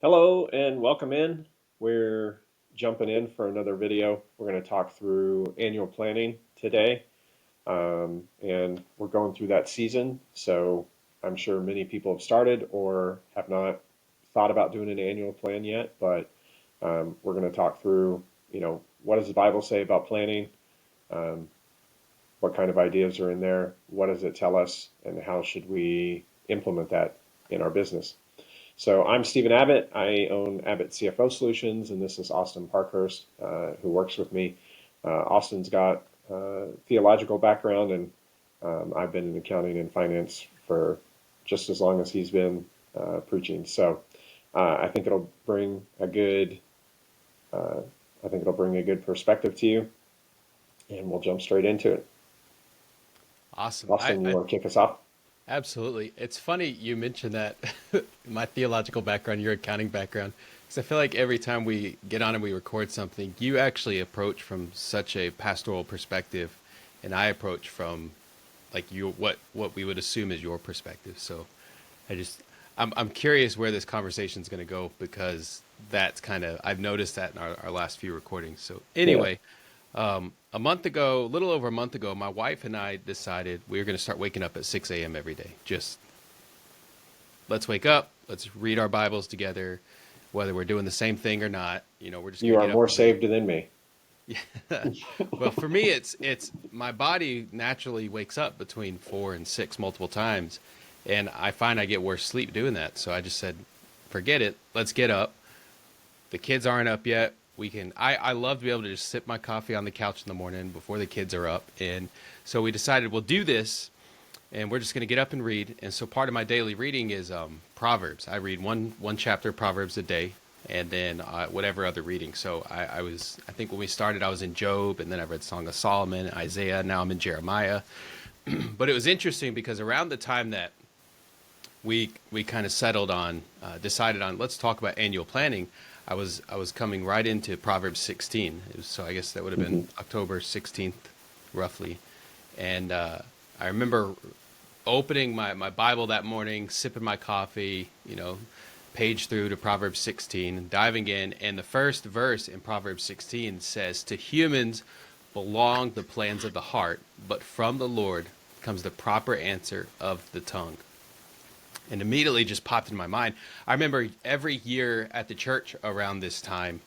Hello and welcome in. We're jumping in for another video. We're going to talk through annual planning today. And we're going through that season. So I'm sure many people have started or have not thought about doing an annual plan yet, but we're going to talk through, what does the Bible say about planning? Um, what kind of ideas are in there? What does it tell us? And how should we implement that in our business? So I'm Stephen Abbott. I own Abbott CFO Solutions, and this is Austin Parkhurst, who works with me. Austin's got theological background, and I've been in accounting and finance for just as long as he's been preaching. So I think it'll bring a good, I think it'll bring a good perspective to you, and we'll jump straight into it. Awesome. Austin, you want to kick us off? Absolutely. It's funny you mentioned that my theological background, your accounting background, because I feel like every time we get on and we record something, you actually approach from such a pastoral perspective, and I approach from like what we would assume is your perspective. So I just I'm curious where this conversation is going to go because that's kind of I've noticed that in our last few recordings. So Yeah. anyway, a month ago, a little over a month ago, my wife and I decided we were going to start waking up at 6 a.m. every day. Just let's wake up, let's read our Bibles together, whether we're doing the same thing or not. We're just going You to are get up more and read. saved than me. Well, for me, it's my body naturally wakes up between 4 and 6 multiple times, and I find I get worse sleep doing that. So I just said, forget it. Let's get up. The kids aren't up yet. We can. I love to be able to just sip my coffee on the couch in the morning before the kids are up, and so we decided we'll do this, and we're just going to get up and read. And so part of my daily reading is Proverbs. I read one chapter of Proverbs a day, and then whatever other reading. So I think when we started, I was in Job, and then I read Song of Solomon, Isaiah. Now I'm in Jeremiah. But it was interesting because around the time that we kind of settled on, decided on, let's talk about annual planning. I was coming right into Proverbs 16. So I guess that would have been Mhm. October 16th, roughly. And I remember opening my Bible that morning, sipping my coffee, page through to Proverbs 16, diving in. And the first verse in Proverbs 16 says, "To humans belong the plans of the heart, but from the Lord comes the proper answer of the tongue." And immediately just popped in my mind. I remember every year at the church around this time,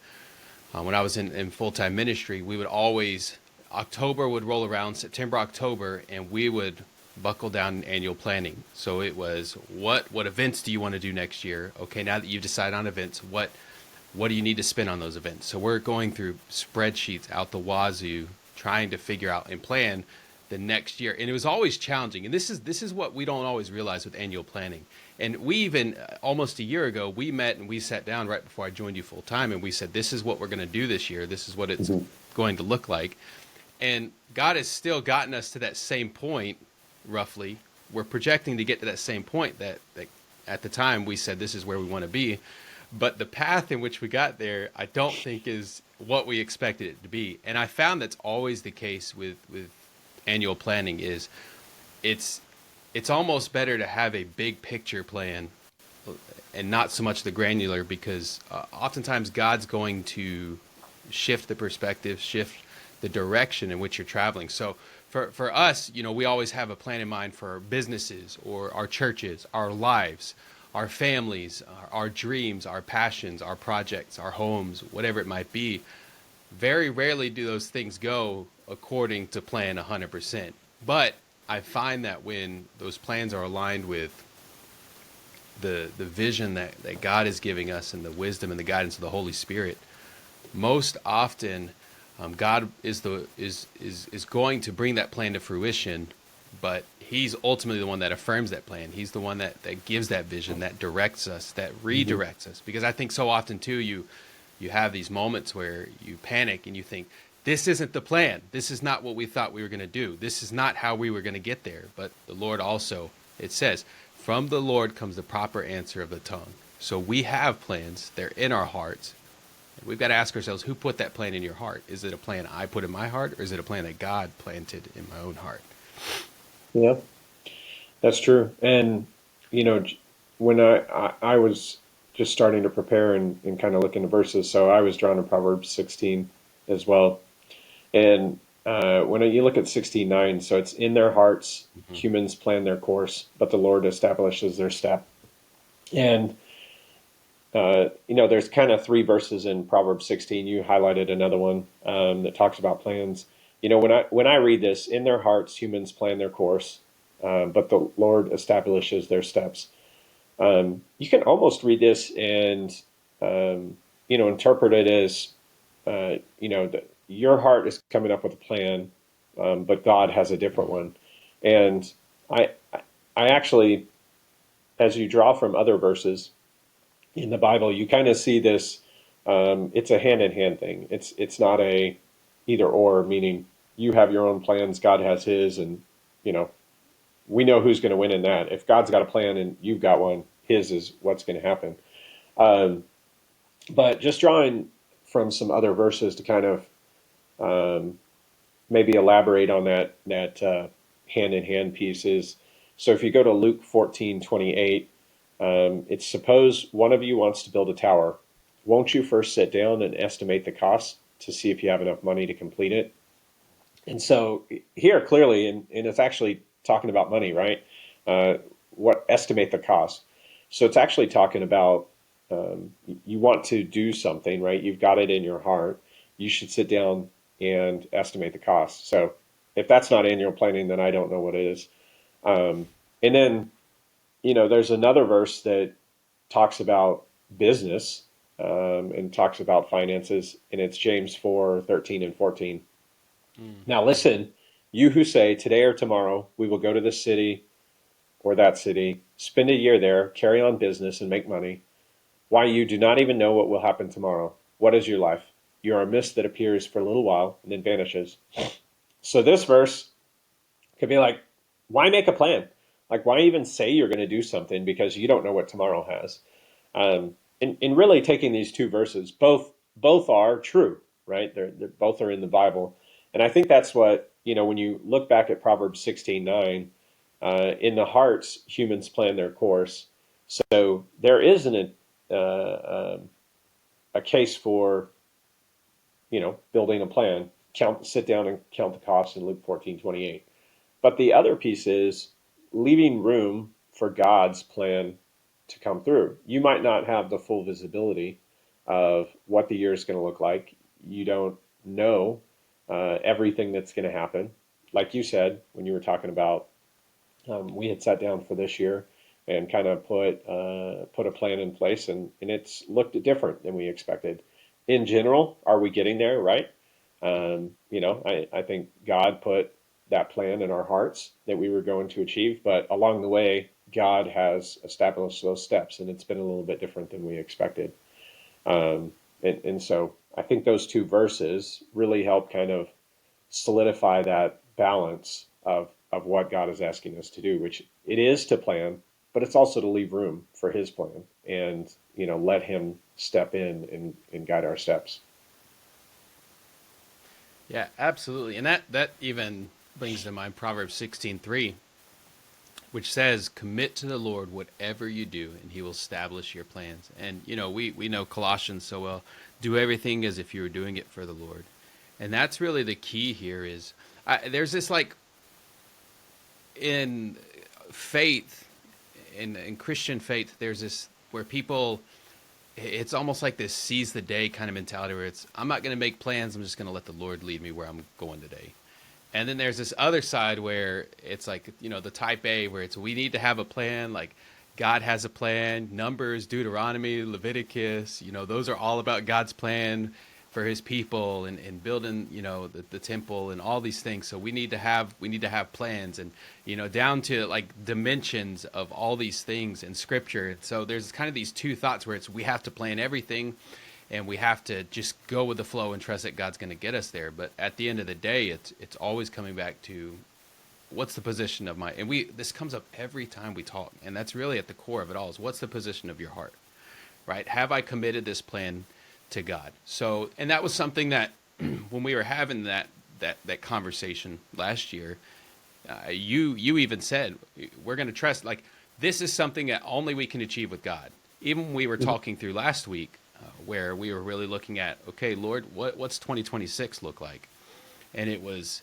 when I was in full time ministry, we would always, October would roll around, September, October, and we would buckle down in annual planning. So it was what events do you want to do next year? Okay, now that you've decided on events, what do you need to spend on those events? So we're going through spreadsheets out the wazoo, trying to figure out and plan the next year. And it was always challenging. And this is what we don't always realize with annual planning. And we even almost a year ago, we met and we sat down right before I joined you full time, and we said, this is what we're going to do this year. This is what it's Mhm. going to look like. And God has still gotten us to that same point, roughly. We're projecting to get to that same point that at the time we said this is where we want to be. But the path in which we got there, I don't think is what we expected it to be. And I found that's always the case with annual planning is it's it's almost better to have a big picture plan and not so much the granular because oftentimes God's going to shift the perspective, shift the direction in which you're traveling. So for us, we always have a plan in mind for our businesses or our churches, our lives, our families, our dreams, our passions, our projects, our homes, whatever it might be. Very rarely do those things go according to plan 100%. But I find that when those plans are aligned with the vision that God is giving us and the wisdom and the guidance of the Holy Spirit, most often God is going to bring that plan to fruition, but He's ultimately the one that affirms that plan. He's the one that gives that vision, that directs us, that Mhm. redirects us. Because I think so often too, you have these moments where you panic and you think, this isn't the plan. This is not what we thought we were going to do. This is not how we were going to get there. But the Lord also, it says, from the Lord comes the proper answer of the tongue. So we have plans. They're in our hearts. We've got to ask ourselves, who put that plan in your heart? Is it a plan I put in my heart, or is it a plan that God planted in my own heart? Yeah. That's true. And, you know, when I was just starting to prepare and kind of look into verses. So I was drawn to Proverbs 16 as well. And when you look at 16:9, so it's in their hearts, Hmm. humans plan their course, but the Lord establishes their step. And there's kind of three verses in Proverbs 16. You highlighted another one that talks about plans. When I read this, in their hearts, humans plan their course, but the Lord establishes their steps. You can almost read this and interpret it as that your heart is coming up with a plan, but God has a different one. And I actually, as you draw from other verses in the Bible, you kind of see this. It's a hand in hand thing. It's not a either or, meaning you have your own plans, God has His, and you know we know who's going to win in that. If God's got a plan and you've got one, His is what's going to happen. Um, but just drawing from some other verses to kind of maybe elaborate on that hand in hand piece is, so if you go to Luke 14:28, it's suppose one of you wants to build a tower. Won't you first sit down and estimate the cost to see if you have enough money to complete it? And so here clearly, and it's actually talking about money, right? Uh, what estimate the cost? So it's actually talking about you want to do something, right? You've got it in your heart. You should sit down and estimate the cost. So if that's not annual planning, then I don't know what is. And then there's another verse that talks about business and talks about finances, and it's James 4:13 and 14. Mm. Now listen, you who say, today or tomorrow, we will go to this city or that city, spend a year there, carry on business, and make money. Why, you do not even know what will happen tomorrow. What is your life? You are a mist that appears for a little while and then vanishes. So this verse could be like, why make a plan? Like, why even say you're going to do something because you don't know what tomorrow has? And really taking these two verses, both are true, right? They're both are in the Bible, and I think that's what when you look back at Proverbs 16:9, in the hearts humans plan their course. So there isn't a case for building a plan. Sit down and count the costs in Luke 14:28. But the other piece is leaving room for God's plan to come through. You might not have the full visibility of what the year is going to look like. You don't know everything that's going to happen. Like you said, when you were talking about, we had sat down for this year and kind of put a plan in place, and it's looked different than we expected. In general, are we getting there? Right? I think God put that plan in our hearts that we were going to achieve, but along the way, God has established those steps, and it's been a little bit different than we expected. And so I think those two verses really help kind of solidify that balance of what God is asking us to do, which it is to plan, but it's also to leave room for His plan and let Him step in and guide our steps. Yeah, absolutely. And that even brings to mind Proverbs 16:3, which says, "Commit to the Lord whatever you do, and He will establish your plans." And we know Colossians so well. Do everything as if you were doing it for the Lord, and that's really the key here. There's this, like, in faith, in Christian faith, there's this where people, it's almost like this seize the day kind of mentality where it's, I'm not going to make plans. I'm just going to let the Lord lead me where I'm going today. And then there's this other side where it's like, the type A, where it's, we need to have a plan. Like, God has a plan. Numbers, Deuteronomy, Leviticus, those are all about God's plan for His people and building, the temple and all these things. So we need to have plans, and, down to, like, dimensions of all these things in Scripture. So there's kind of these two thoughts where it's, we have to plan everything, and we have to just go with the flow and trust that God's going to get us there. But at the end of the day, it's always coming back to, what's the position of my, and this comes up every time we talk, and that's really at the core of it all, is what's the position of your heart, right? Have I committed this plan to God? So, and that was something that when we were having that conversation last year, you even said, we're going to trust, like, this is something that only we can achieve with God. even when we were talking through last week, where we were really looking at, okay, Lord, what's 2026 look like? And it was,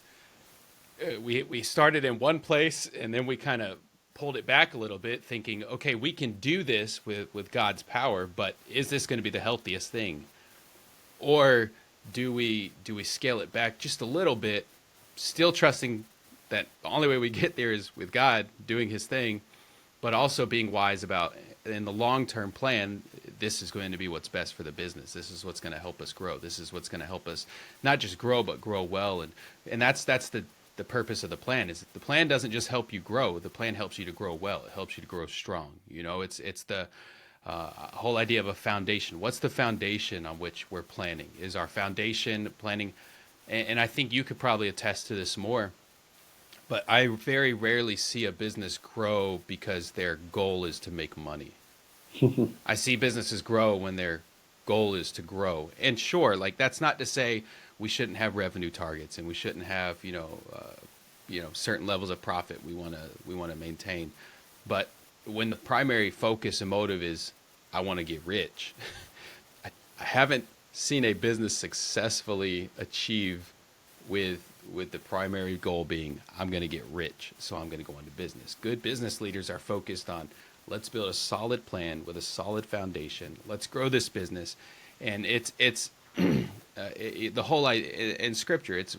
we started in one place, and then we kind of pulled it back a little bit, thinking, okay, we can do this with God's power, but is this going to be the healthiest thing? Or do we scale it back just a little bit, still trusting that the only way we get there is with God doing his thing, but also being wise about, in the long-term plan, this is going to be what's best for the business. This is what's going to help us grow. This is what's going to help us not just grow, but grow well. And that's the purpose of the plan. Is the plan doesn't just help you grow. The plan helps you to grow well. It helps you to grow strong. You know, it's the whole idea of a foundation. What's the foundation on which we're planning? Is our foundation planning? And I think you could probably attest to this more. But I very rarely see a business grow because their goal is to make money. I see businesses grow when their goal is to grow. And sure, like that's not to say we shouldn't have revenue targets and we shouldn't have, certain levels of profit we want to maintain. But when the primary focus and motive is I want to get rich, I haven't seen a business successfully achieve with the primary goal being I'm going to get rich, so I'm going to go into business. Good business leaders are focused on let's build a solid plan with a solid foundation. Let's grow this business. And it's the whole in Scripture, it's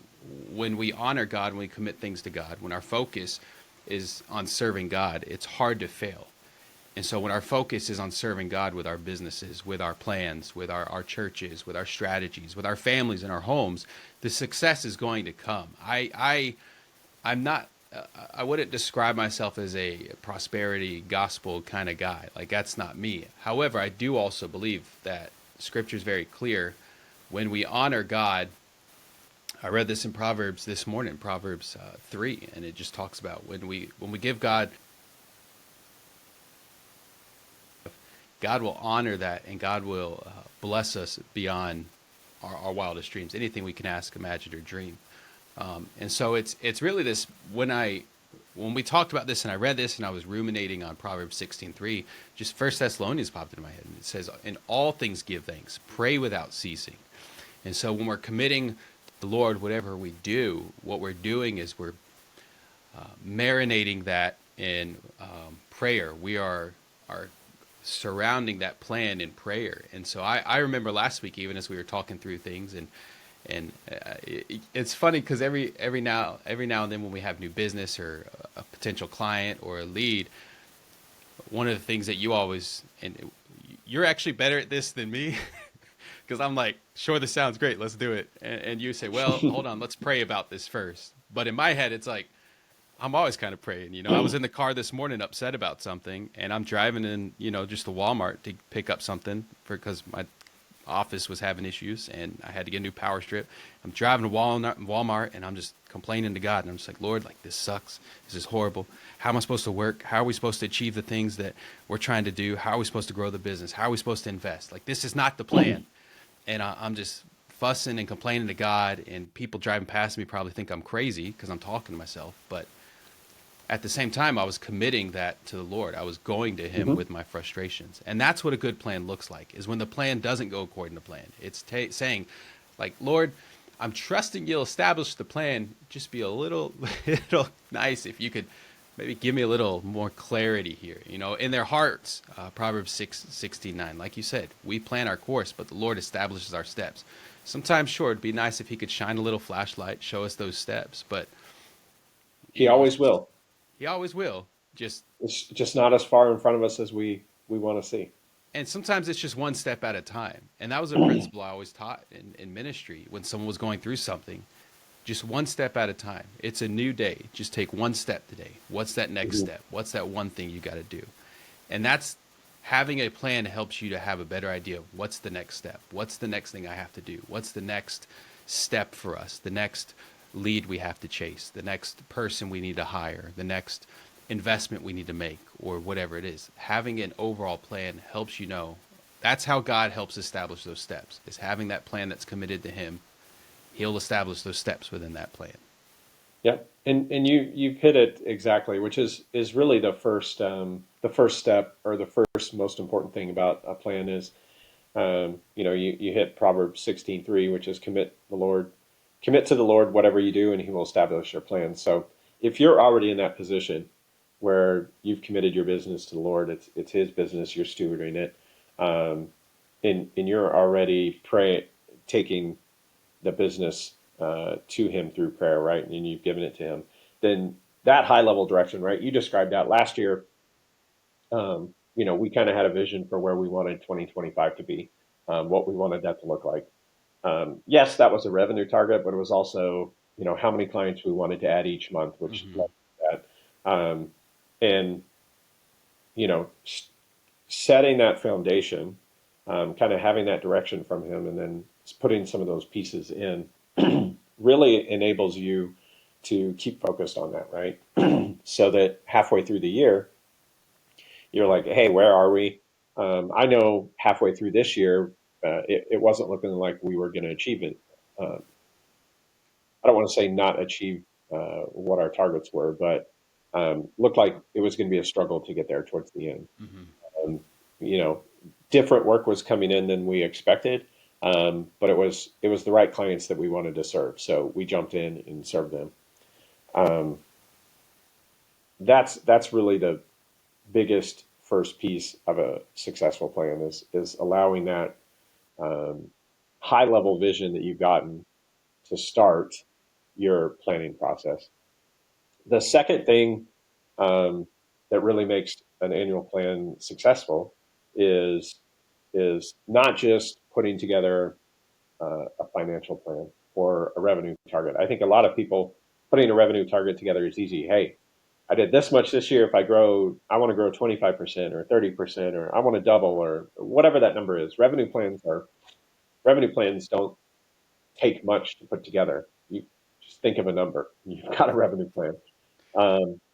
when we honor God, when we commit things to God, when our focus is on serving God, it's hard to fail. And so when our focus is on serving God with our businesses, with our plans, with our churches, with our strategies, with our families and our homes, the success is going to come. I'm not, I wouldn't describe myself as a prosperity gospel kind of guy. Like that's not me. However, I do also believe that Scripture is very clear. When we honor God, I read this in Proverbs this morning, Proverbs 3, and it just talks about when we give God will honor that, and God will bless us beyond our wildest dreams, anything we can ask, imagine, or dream. And so it's really this, when we talked about this and I read this and I was ruminating on Proverbs 16:3, just 1 Thessalonians popped into my head. And it says, in all things give thanks, pray without ceasing. And so when we're committing to the Lord, whatever we do, what we're doing is we're marinating that in prayer. We are surrounding that plan in prayer. And so I remember last week, even as we were talking through things, and it's funny because every now and then when we have new business or a potential client or a lead, one of the things that you always, and you're actually better at this than me, because I'm like, sure, this sounds great, let's do it. And you say, well, hold on, let's pray about this first. But in my head, it's like, I'm always kind of praying. I was in the car this morning upset about something, and I'm driving in, just to Walmart to pick up something because my office was having issues and I had to get a new power strip. I'm driving to Walmart and I'm just complaining to God. And I'm just like, Lord, like this sucks. This is horrible. How am I supposed to work? How are we supposed to achieve the things that we're trying to do? How are we supposed to grow the business? How are we supposed to invest? Like, this is not the plan. And I'm just fussing and complaining to God, and people driving past me probably think I'm crazy because I'm talking to myself. But at the same time, I was committing that to the Lord. I was going to him with my frustrations. And that's what a good plan looks like, is when the plan doesn't go according to plan. It's saying, like, Lord, I'm trusting you'll establish the plan. Just be a little nice if you could maybe give me a little more clarity here. In their hearts, Proverbs 6:16-9, like you said, we plan our course, but the Lord establishes our steps. Sometimes, sure, it'd be nice if he could shine a little flashlight, show us those steps, but He always will. He always will. It's just not as far in front of us as we want to see. And sometimes it's just one step at a time. And that was a principle I always taught in ministry when someone was going through something. Just one step at a time. It's a new day. Just take one step today. What's that next step? What's that one thing you got to do? And that's having a plan helps you to have a better idea of what's the next step. What's the next thing I have to do? What's the next step for us? The next lead we have to chase, the next person we need to hire, the next investment we need to make, or whatever it is. Having an overall plan helps you know. That's how God helps establish those steps, is having that plan that's committed to him. He'll establish those steps within that plan. Yep. And you've hit it exactly, which is really the first step, or the first most important thing about a plan is, you hit Proverbs 16:3, which is commit to the Lord whatever you do, and He will establish your plans. So if you're already in that position where you've committed your business to the Lord, it's His business, you're stewarding it, um, and you're already taking the business to Him through prayer, right? And you've given it to Him. Then that high level direction, right? You described that last year. We kind of had a vision for where we wanted 2025 to be, what we wanted that to look like. Yes, that was a revenue target, but it was also, how many clients we wanted to add each month, which Hmm. led to that. And, you know, setting that foundation, kind of having that direction from Him, and then putting some of those pieces in really enables you to keep focused on that, right? So that halfway through the year, you're like, hey, where are we? I know halfway through this year, it wasn't looking like we were going to achieve it. Uh, I don't want to say not achieve what our targets were, but looked like it was going to be a struggle to get there towards the end. Hmm. Um, you know, Different work was coming in than we expected, but it was the right clients that we wanted to serve, so we jumped in and served them. Um, that's really the biggest first piece of a successful plan is allowing that um, high level vision that you've gotten to start your planning process. The second thing um, that really makes an annual plan successful is is not just putting together a financial plan or a revenue target. I think a lot of people putting a revenue target together is easy. Hey, I did this much this year. If I want to grow 25% or 30%, or I want to double, or whatever that number is. Revenue plans don't take much to put together. You just think of a number. You've got a revenue plan.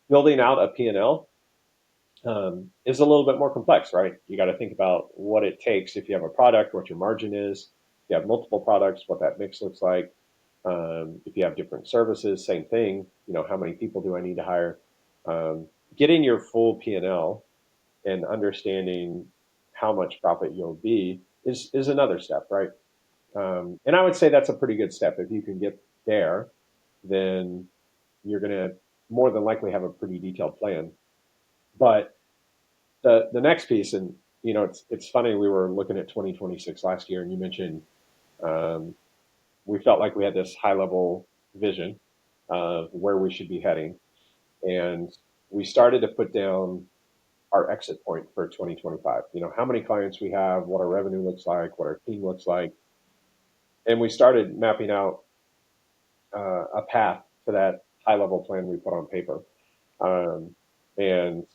Building out a P&L is a little bit more complex, right? You got to think about what it takes if you have a product, what your margin is. If you have multiple products, what that mix looks like. If you have different services, same thing. How many people do I need to hire? Getting your full P&L and understanding how much profit you'll be is another step, right? And I would say that's a pretty good step. If you can get there, then you're going to more than likely have a pretty detailed plan. But the next piece, and it's funny. We were looking at 2026 last year, and you mentioned um, we felt like we had this high level vision of where we should be heading, and we started to put down our exit point for 2025. How many clients we have, what our revenue looks like, what our team looks like, and we started mapping out a path to that high level plan we put on paper. Um, and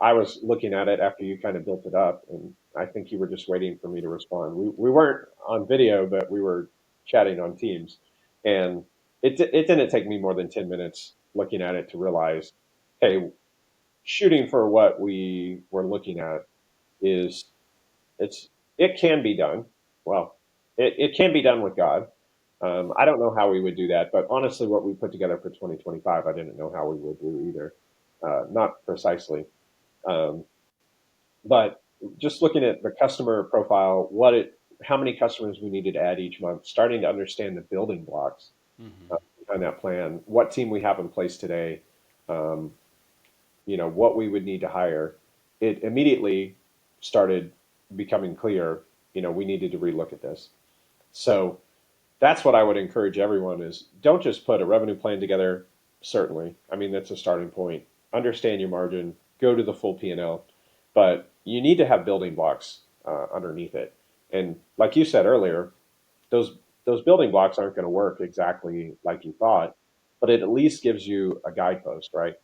I was looking at it after you kind of built it up, and I think you were just waiting for me to respond. We weren't on video, but we were chatting on Teams, and it didn't take me more than 10 minutes looking at it to realize, hey, shooting for what we were looking at is it can be done. Well, it can be done with God. I don't know how we would do that, but honestly, what we put together for 2025, I didn't know how we would do either. Not precisely. Um, but just looking at the customer profile, how many customers we needed to add each month, starting to understand the building blocks Hmm. behind that plan, what team we have in place today, um, what we would need to hire, it immediately started becoming clear, we needed to relook at this. So that's what I would encourage everyone is don't just put a revenue plan together. Certainly. I mean, that's a starting point. Understand your margin, go to the full P&L, but you need to have building blocks underneath it. And like you said earlier, those those building blocks aren't going to work exactly like you thought, but it at least gives you a guidepost, right?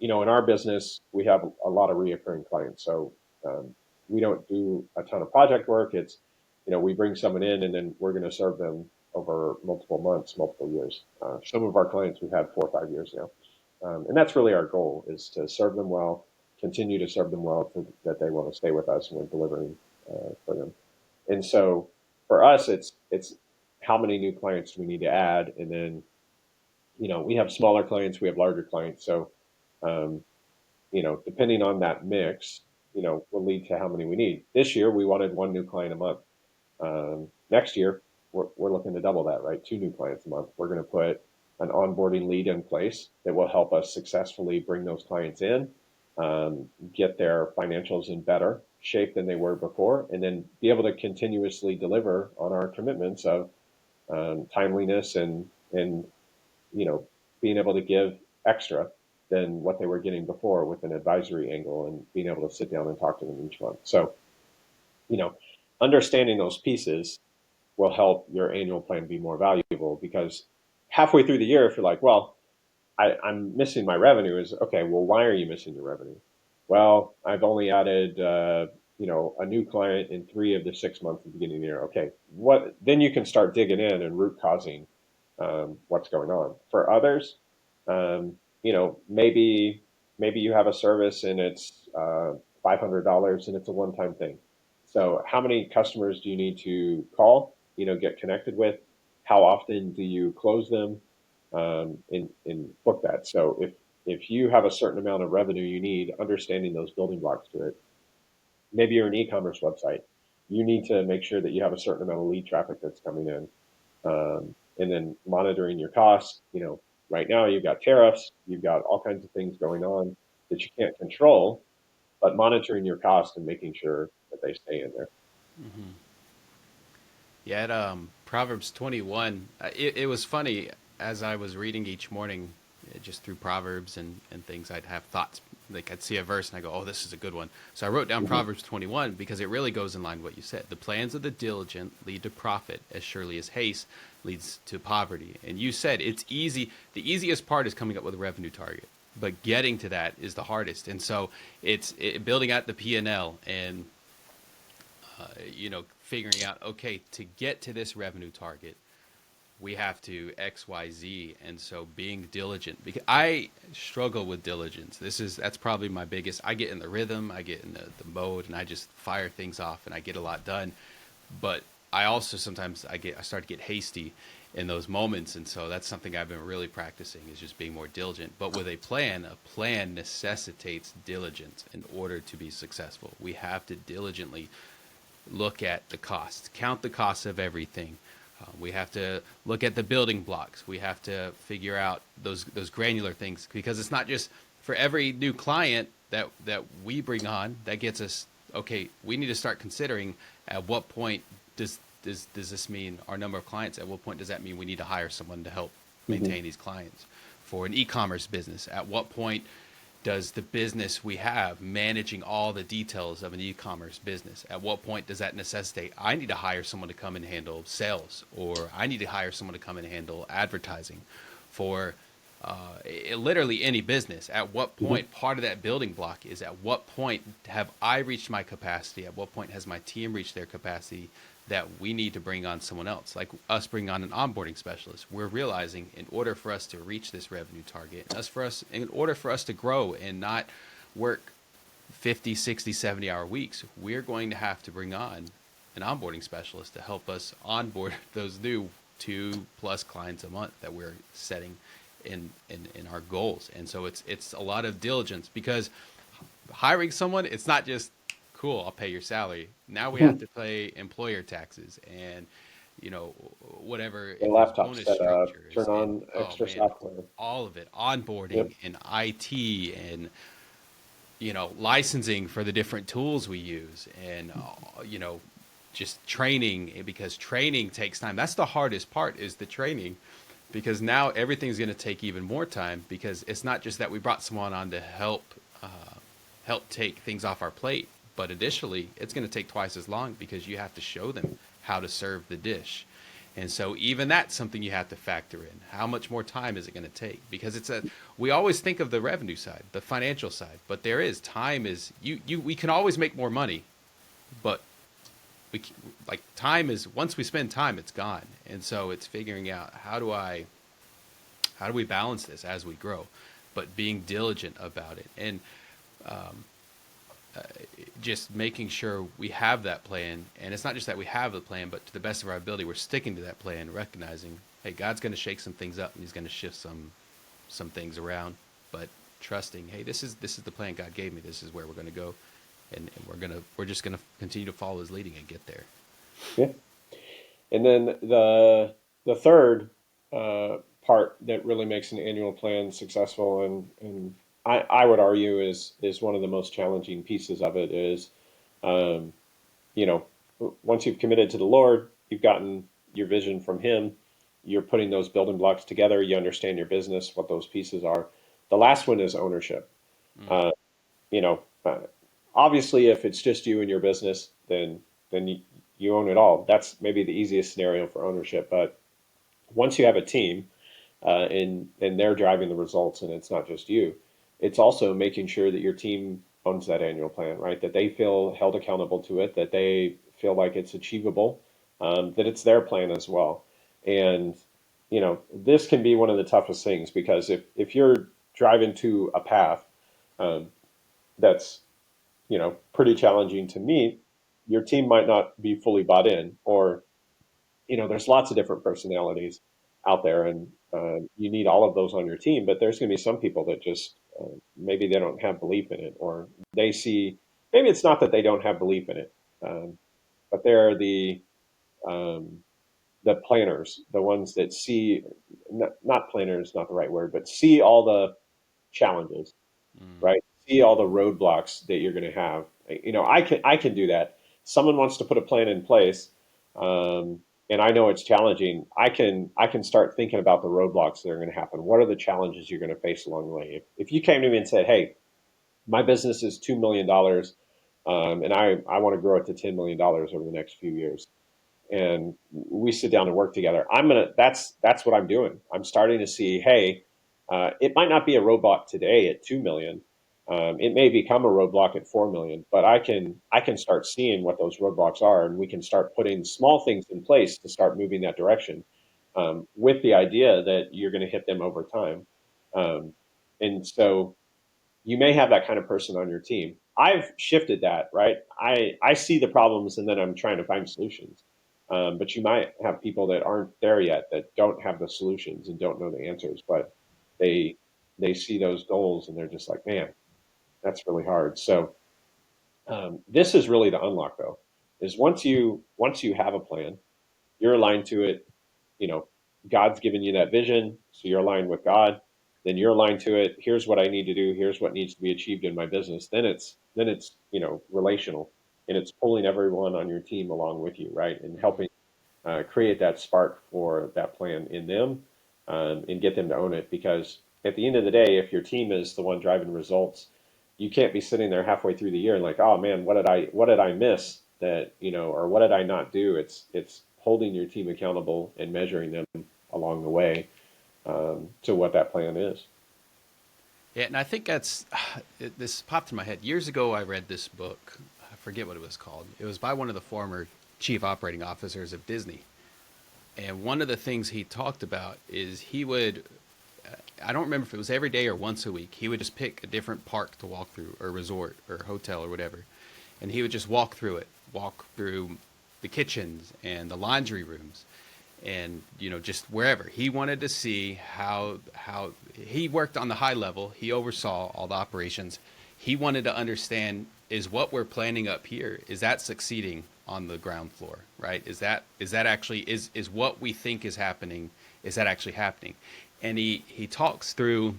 In our business, we have a lot of reoccurring clients, so we don't do a ton of project work. It's, we bring someone in and then we're going to serve them over multiple months, multiple years. Some of our clients we've had 4 or 5 years now, and that's really our goal is to serve them well, continue to serve them well, so that they want to stay with us and we're delivering for them. And so for us, it's how many new clients do we need to add, and then We have smaller clients, we have larger clients. So, um, depending on that mix, will lead to how many we need. This year, we wanted one new client a month. Next year, we're looking to double that, right? Two new clients a month. We're going to put an onboarding lead in place that will help us successfully bring those clients in, get their financials in better shape than they were before, and then be able to continuously deliver on our commitments of timeliness and being able to give extra than what they were getting before with an advisory angle and being able to sit down and talk to them each month. So, you know, understanding those pieces will help your annual plan be more valuable because halfway through the year, if you're like, well, I'm missing my revenue, is okay, well, why are you missing your revenue? Well, I've only added, a new client in 3 of the 6 months at the beginning of the year. Okay, then you can start digging in and root causing what's going on. For others, maybe you have a service and it's $500 and it's a one-time thing. So how many customers do you need to call, get connected with? How often do you close them and book that? So if you have a certain amount of revenue you need, understanding those building blocks to it. Maybe you're an e-commerce website. You need to make sure that you have a certain amount of lead traffic that's coming in, and then monitoring your costs. Right now you've got tariffs, you've got all kinds of things going on that you can't control, but monitoring your costs and making sure that they stay in there. Hmm. Yeah, at Proverbs 21, it was funny as I was reading each morning, just through Proverbs and things, I'd have thoughts. Like I'd see a verse and I go, oh, this is a good one. So I wrote down Mm-hmm. Proverbs 21 because it really goes in line with what you said. The plans of the diligent lead to profit as surely as haste leads to poverty. And you said it's easy. The easiest part is coming up with a revenue target, but getting to that is the hardest. And so building out the P&L and figuring out, okay, to get to this revenue target, we have to X, Y, Z. And so being diligent, because I struggle with diligence. That's probably my biggest. I get in the rhythm, I get in the mode, and I just fire things off and I get a lot done. But I also sometimes I start to get hasty in those moments. And so that's something I've been really practicing, is just being more diligent. But with a plan necessitates diligence in order to be successful. We have to diligently look at the costs, count the costs of everything. We have to look at the building blocks. We have to figure out those granular things, because it's not just for every new client that we bring on that gets us. Okay, we need to start considering at what point does this mean our number of clients? At what point does that mean we need to hire someone to help Mm-hmm. maintain these clients? For an e-commerce business, at what point does the business we have managing all the details of an e-commerce business, at what point does that necessitate I need to hire someone to come and handle sales, or I need to hire someone to come and handle advertising for literally any business? At what Mm-hmm. point, part of that building block is at what point have I reached my capacity? At what point has my team reached their capacity that we need to bring on someone else, like us bringing on an onboarding specialist? We're realizing in order for us to reach this revenue target, in order for us to grow and not work 50, 60, 70-hour weeks, we're going to have to bring on an onboarding specialist to help us onboard those new 2+ clients a month that we're setting in our goals. And so it's a lot of diligence, because hiring someone, it's not just cool, I'll pay your salary. Now we have to pay employer taxes and whatever, The if there's laptop bonus set up, structures, turn and on oh extra man, software. all of it, Yep. onboarding and IT and licensing for the different tools we use, and just training, because training takes time. That's the hardest part, is the training, because now everything's going to take even more time, because it's not just that we brought someone on to help take things off our plate, but additionally it's going to take twice as long, because you have to show them how to serve the dish. And so even that's something you have to factor in. How much more time is it going to take? Because we always think of the revenue side, the financial side, but time is we can always make more money, but time is, once we spend time, it's gone. And so it's figuring out, how do we balance this as we grow, but being diligent about it. And just making sure we have that plan. And it's not just that we have the plan, but to the best of our ability, we're sticking to that plan, recognizing, hey, God's going to shake some things up and he's going to shift some things around, but trusting, hey, this is the plan God gave me. This is where we're going to go. And we're just going to continue to follow his leading and get there. Yeah. And then the third part that really makes an annual plan successful, and I would argue is one of the most challenging pieces of it is, um, you know, once you've committed to the Lord, you've gotten your vision from Him, you're putting those building blocks together, you understand your business, what those pieces are. The last one is ownership. Mm. Uh, you know, uh, Obviously, if it's just you and your business, then you own it all. That's maybe the easiest scenario for ownership. But once you have a team, and they're driving the results, and it's not just you, it's also making sure that your team owns that annual plan, right? That they feel held accountable to it, that they feel like it's achievable, that it's their plan as well. And this can be one of the toughest things because if you're driving to a path um, that's pretty challenging to meet, your team might not be fully bought in, or there's lots of different personalities out there, and you need all of those on your team. But there's going to be some people that just maybe they don't have belief in it, or they see maybe it's not that they don't have belief in it, but they're um, the planners, the ones that see not planners, not the right word, but see all the challenges, Mm. right? See all the roadblocks that you're going to have. I can do that. Someone wants to put a plan in place, um, and I know it's challenging. I can start thinking about the roadblocks that are going to happen. What are the challenges you're going to face along the way? If you came to me and said, "Hey, my business is $2 million, and I want to grow it to $10 million over the next few years," and we sit down and work together, that's what I'm doing. I'm starting to see, hey, it might not be a roadblock today at 2 million. It may become a roadblock at 4 million, but I can start seeing what those roadblocks are, and we can start putting small things in place to start moving that direction, with the idea that you're going to hit them over time. Um, and so you may have that kind of person on your team. I've shifted that, right? I see the problems and then I'm trying to find solutions. But you might have people that aren't there yet, that don't have the solutions and don't know the answers, but they they see those goals and they're just like, man, that's really hard. So this is really the unlock, though, is once you have a plan, you're aligned to it. you know, God's given you that vision, so you're aligned with God. Then you're aligned to it. Here's what I need to do. Here's what needs to be achieved in my business. Then it's relational, and it's pulling everyone on your team along with you, right, and Mm. helping create that spark for that plan in them, and get them to own it. Because at the end of the day, if your team is the one driving results, you can't be sitting there halfway through the year and like, oh man, what did I miss that, or what did I not do? It's holding your team accountable and measuring them along the way, to what that plan is. Yeah, and I think this popped in my head. Years ago, I read this book. I forget what it was called. It was by one of the former chief operating officers of Disney. And one of the things he talked about is he would, I don't remember if it was every day or once a week, he would just pick a different park to walk through, or resort, or hotel, or whatever. And he would just walk through the kitchens and the laundry rooms, and just wherever he wanted to see how he worked on the high level. He oversaw all the operations. He wanted to understand, is what we're planning up here, is that succeeding on the ground floor, right? Is that actually, is what we think is happening, is that actually happening? And he talks through,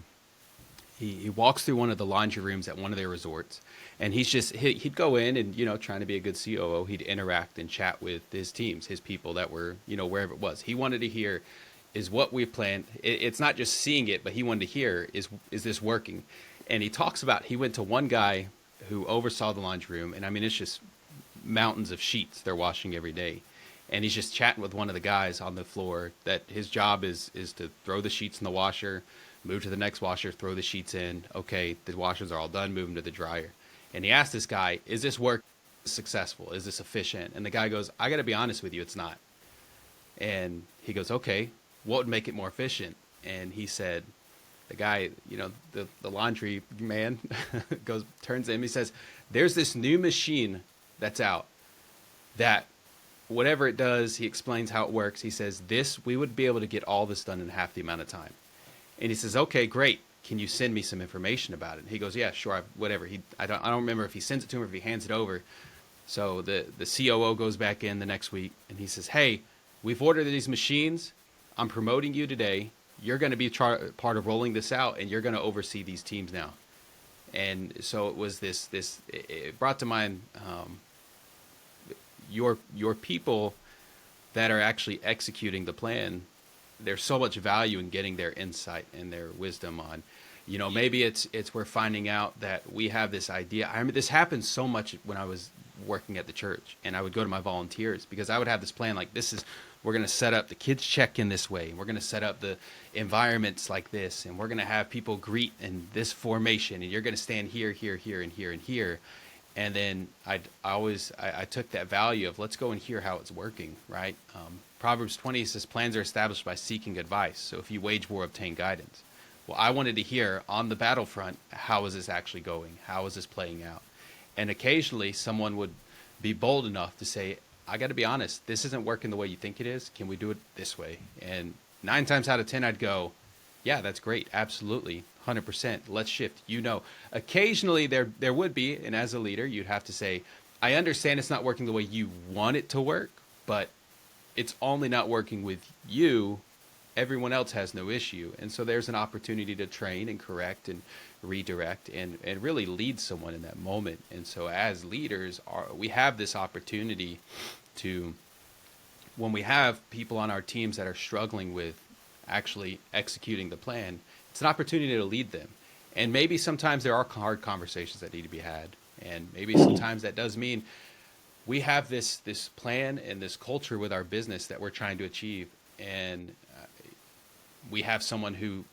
he walks through one of the laundry rooms at one of their resorts, and he'd go in and, trying to be a good COO, he'd interact and chat with his teams, his people that were, wherever it was. He wanted to hear, is what we've planned, it's not just seeing it, but he wanted to hear, is this working? And he talks about, he went to one guy who oversaw the laundry room, and I mean, it's just mountains of sheets they're washing every day. And he's just chatting with one of the guys on the floor that his job is to throw the sheets in the washer, move to the next washer, throw the sheets in. Okay, the washers are all done, move them to the dryer. And he asked this guy, is this work successful? Is this efficient? And the guy goes, I got to be honest with you, it's not. And he goes, okay, what would make it more efficient? And he said, the guy, the laundry man turns to him. He says, "There's this new machine that's out that whatever it does." He explains how it works. He says, "This we would be able to get all this done in half the amount of time." And he says, "Okay, great. Can you send me some information about it?" And he goes, "Yeah, sure. Whatever." I don't remember if he sends it to him or if he hands it over. So the COO goes back in the next week and he says, "Hey, we've ordered these machines. I'm promoting you today. You're going to be part of rolling this out, and you're going to oversee these teams now." And so it was it brought to mind your people that are actually executing the plan. There's so much value in getting their insight and their wisdom on, maybe it's we're finding out that we have this idea. I mean, this happened so much when I was working at the church, and I would go to my volunteers because I would have this plan like, we're going to set up the kids check in this way, and we're going to set up the environments like this, and we're going to have people greet in this formation, and you're going to stand here, here, here, and here, and here. And then I took that value of, let's go and hear how it's working, right? Proverbs 20 says, "Plans are established by seeking advice. So if you wage war, obtain guidance." Well, I wanted to hear on the battlefront, how is this actually going? How is this playing out? And occasionally someone would be bold enough to say, "I got to be honest, this isn't working the way you think it is. Can we do it this way?" And 9 times out of 10, I'd go, "Yeah, that's great. Absolutely. 100%. Let's shift." Occasionally there would be, and as a leader, you'd have to say, "I understand it's not working the way you want it to work, but it's only not working with you. Everyone else has no issue." And so there's an opportunity to train and correct and redirect and really lead someone in that moment. And so as leaders, we have this opportunity to, when we have people on our teams that are struggling with actually executing the plan, it's an opportunity to lead them. And maybe sometimes there are hard conversations that need to be had. And maybe sometimes that does mean we have this plan and this culture with our business that we're trying to achieve. And we have someone who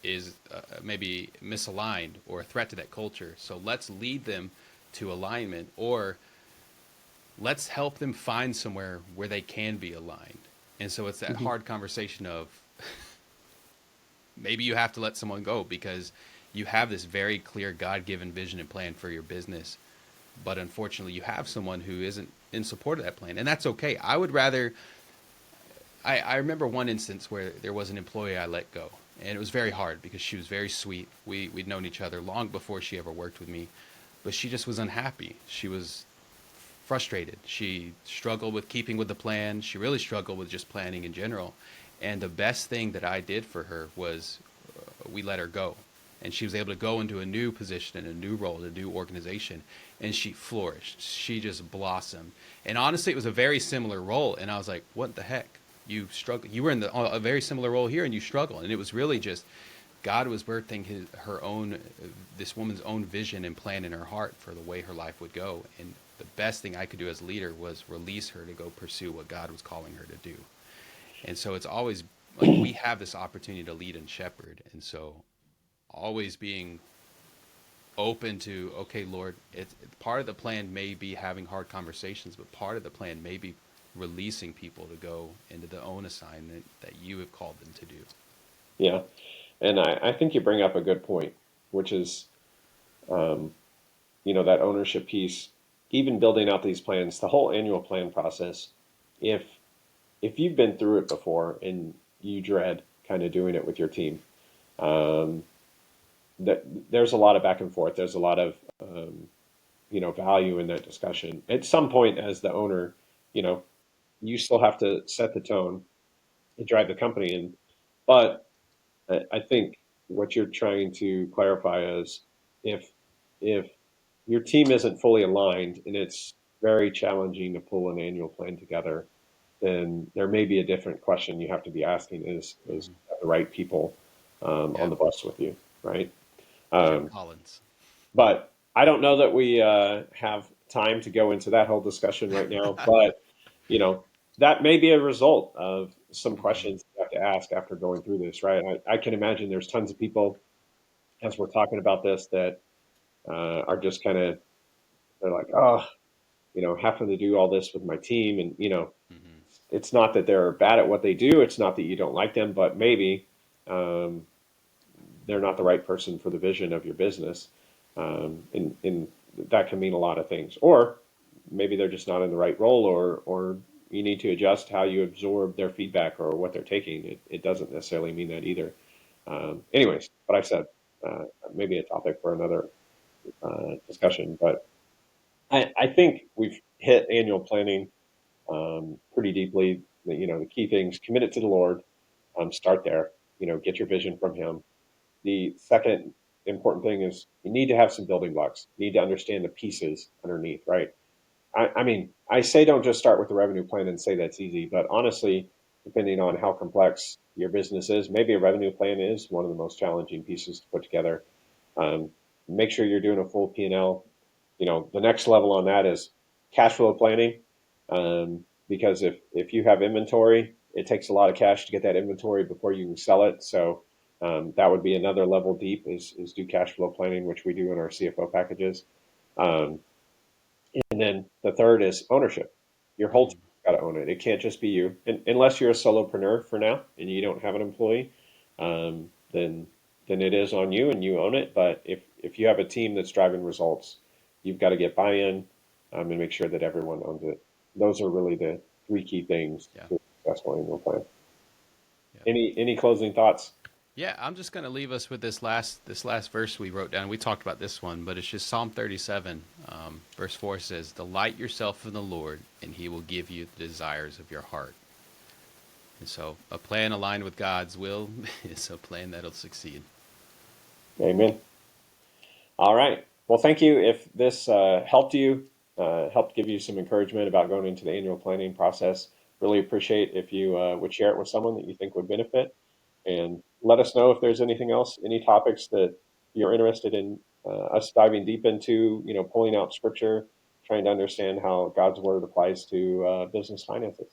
is maybe misaligned or a threat to that culture. So let's lead them to alignment, or let's help them find somewhere where they can be aligned. And so it's that hard conversation of, maybe you have to let someone go because you have this very clear God-given vision and plan for your business. But unfortunately, you have someone who isn't in support of that plan. And that's okay. I would rather, I remember one instance where there was an employee I let go. And it was very hard because she was very sweet. We'd known each other long before she ever worked with me. But she just was unhappy. She was frustrated. She struggled with keeping with the plan. She really struggled with just planning in general. And the best thing that I did for her was we let her go. And she was able to go into a new position, in a new role, in a new organization. And she flourished. She just blossomed. And honestly, it was a very similar role. And I was like, what the heck? You struggle. You were in a very similar role here, and you struggle. And it was really just God was birthing this woman's own vision and plan in her heart for the way her life would go. And the best thing I could do as a leader was release her to go pursue what God was calling her to do. And so it's always like we have this opportunity to lead and shepherd. And so always being open to, okay, Lord, part of the plan may be having hard conversations, but part of the plan may be releasing people to go into the own assignment that you have called them to do. Yeah. And I think you bring up a good point, which is, that ownership piece, even building out these plans, the whole annual plan process. If you've been through it before and you dread kind of doing it with your team, there's a lot of back and forth. There's a lot of, value in that discussion. At some point, as the owner, you still have to set the tone and drive the company in. But I think what you're trying to clarify is if if your team isn't fully aligned and it's very challenging to pull an annual plan together, then there may be a different question you have to be asking: is Mm-hmm. the right people on Yeah. the bus with you, right? Jim Um, Collins. but I don't know that we have time to go into that whole discussion right now. But you know, that may be a result of some Mm-hmm. questions you have to ask after going through this, right? I can imagine there's tons of people as we're talking about this that are just kind of, they're like, oh, having to do all this with my team. And, Mm-hmm. it's not that they're bad at what they do. It's not that you don't like them, but maybe um, they're not the right person for the vision of your business. And that can mean a lot of things. Or maybe they're just not in the right role, or you need to adjust how you absorb their feedback or what they're taking. It doesn't necessarily mean that either. Anyways, what I've said, maybe a topic for another discussion, but I think we've hit annual planning pretty deeply. The key things: commit it to the Lord. Start there. Get your vision from Him. The second important thing is you need to have some building blocks. You need to understand the pieces underneath, right? I mean, I say don't just start with the revenue plan and say that's easy, but honestly, depending on how complex your business is, maybe a revenue plan is one of the most challenging pieces to put together. Um, Make sure you're doing a full P&L. The next level on that is cash flow planning, because if you have inventory, it takes a lot of cash to get that inventory before you can sell it. So that would be another level deep is do cash flow planning, which we do in our CFO packages. Um, and then the third is ownership. Your whole team got to own it. It can't just be you, unless you're a solopreneur for now and you don't have an employee. Then it is on you and you own it. But if you have a team that's driving results, you've got to get buy-in, and make sure that everyone owns it. Those are really the three key things Yeah. to a successful annual plan. Yeah. Any closing thoughts? Yeah, I'm just going to leave us with this last verse we wrote down. We talked about this one, but it's just Psalm 37, verse 4 says, "Delight yourself in the Lord, and He will give you the desires of your heart." And so, a plan aligned with God's will is a plan that'll succeed. Amen. All right. Well, thank you. If this helped you, helped give you some encouragement about going into the annual planning process, really appreciate if you would share it with someone that you think would benefit. And let us know if there's anything else, any topics that you're interested in us diving deep into, pulling out scripture, trying to understand how God's word applies to business finances.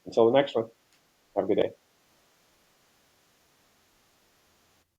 Until the next one, have a good day.